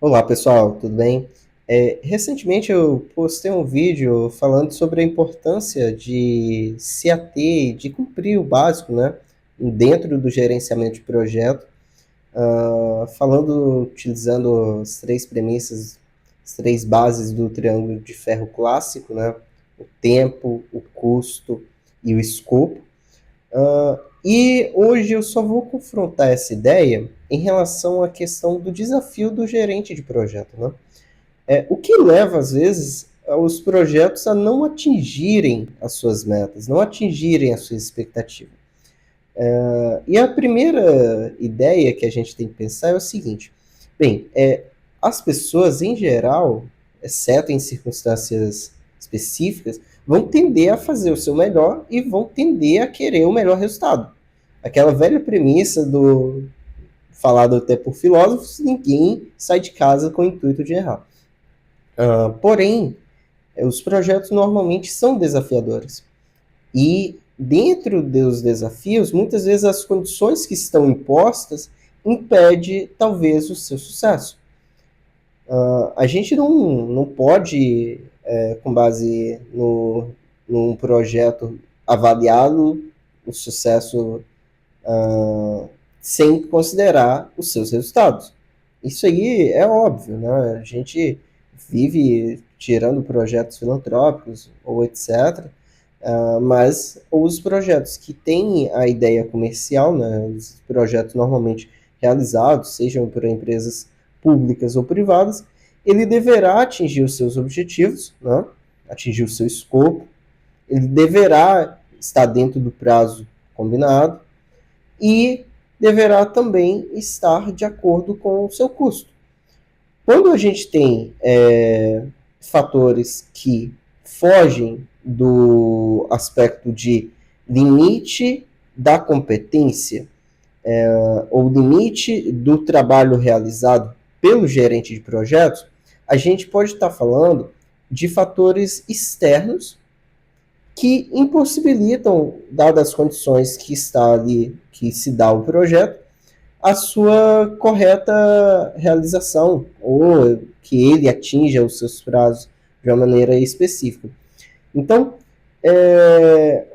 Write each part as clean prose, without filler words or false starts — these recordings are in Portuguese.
Olá pessoal, tudo bem? Recentemente eu postei um vídeo falando sobre a importância de se ater, de cumprir o básico, né, dentro do gerenciamento de projeto, utilizando as três premissas, as três bases do triângulo de ferro clássico, né, o tempo, o custo e o escopo. E hoje eu só vou confrontar essa ideia em relação à questão do desafio do gerente de projeto, né? O que leva, às vezes, os projetos a não atingirem as suas metas, não atingirem as suas expectativas. E a primeira ideia que a gente tem que pensar é o seguinte: bem, as pessoas em geral, exceto em circunstâncias específicas, vão tender a fazer o seu melhor e vão tender a querer o melhor resultado. Aquela velha premissa do falado até por filósofos: ninguém sai de casa com o intuito de errar. Porém, os projetos normalmente são desafiadores. E dentro dos desafios, muitas vezes as condições que estão impostas impede talvez o seu sucesso. A gente não pode, com base num projeto, avaliá-lo, o sucesso, sem considerar os seus resultados. Isso aí é óbvio, né? A gente vive tirando projetos filantrópicos ou etc., mas os projetos que têm a ideia comercial, né, os projetos normalmente realizados, sejam por empresas públicas ou privadas, ele deverá atingir os seus objetivos, né, atingir o seu escopo, ele deverá estar dentro do prazo combinado e deverá também estar de acordo com o seu custo. Quando a gente tem fatores que fogem do aspecto de limite da competência, ou limite do trabalho realizado pelo gerente de projetos, a gente pode estar falando de fatores externos que impossibilitam, dadas as condições que está ali, que se dá o projeto, a sua correta realização, ou que ele atinja os seus prazos de uma maneira específica. Então,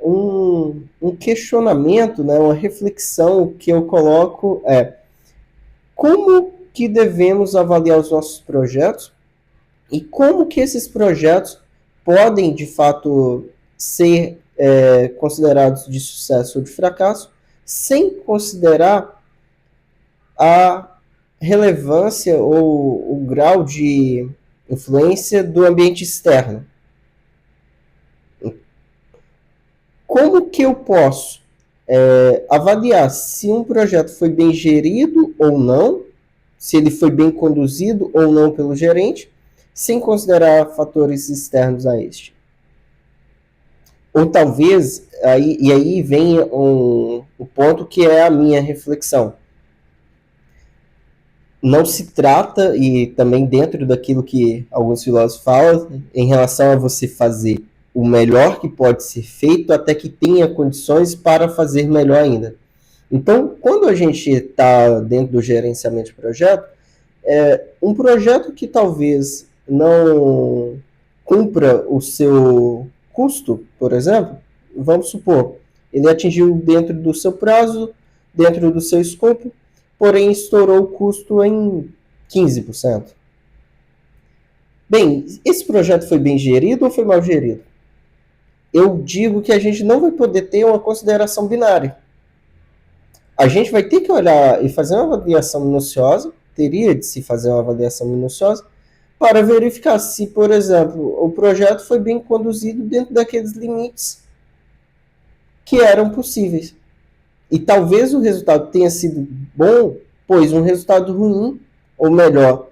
um questionamento, né, uma reflexão que eu coloco é: como que devemos avaliar os nossos projetos e como que esses projetos podem, de fato, ser considerados de sucesso ou de fracasso, sem considerar a relevância ou o grau de influência do ambiente externo. Como que eu posso avaliar se um projeto foi bem gerido ou não, se ele foi bem conduzido ou não pelo gerente, sem considerar fatores externos a este? Ou talvez, aí vem o ponto que é a minha reflexão. Não se trata, e também dentro daquilo que alguns filósofos falam, em relação a você fazer o melhor que pode ser feito até que tenha condições para fazer melhor ainda. Então, quando a gente está dentro do gerenciamento de projeto, um projeto que talvez não cumpra o seu custo, por exemplo, vamos supor, ele atingiu dentro do seu prazo, dentro do seu escopo, porém estourou o custo em 15%. Bem, esse projeto foi bem gerido ou foi mal gerido? Eu digo que a gente não vai poder ter uma consideração binária. A gente vai ter que olhar e fazer uma avaliação minuciosa, teria de se fazer uma avaliação minuciosa, para verificar se, por exemplo, o projeto foi bem conduzido dentro daqueles limites que eram possíveis. E talvez o resultado tenha sido bom, pois um resultado ruim, ou melhor,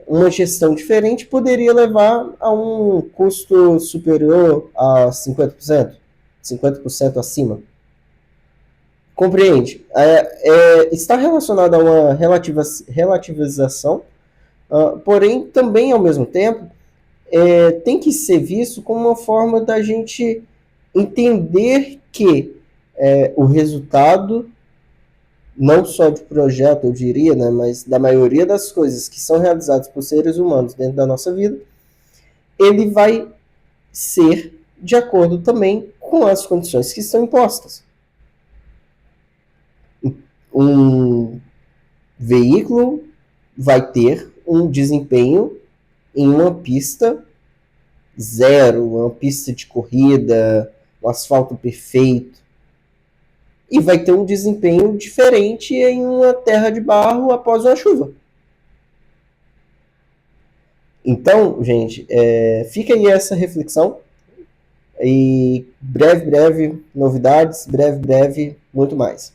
uma gestão diferente, poderia levar a um custo superior a 50%, 50% acima. Compreende? Está relacionado a uma relativização, porém, também, ao mesmo tempo, tem que ser visto como uma forma da gente entender que o resultado não só de projeto, eu diria, né, mas da maioria das coisas que são realizadas por seres humanos dentro da nossa vida, ele vai ser de acordo também com as condições que são impostas. Um veículo vai ter um desempenho em uma pista zero, uma pista de corrida, um asfalto perfeito, e vai ter um desempenho diferente em uma terra de barro após uma chuva. Então, gente, fica aí essa reflexão. E breve, novidades, breve, muito mais.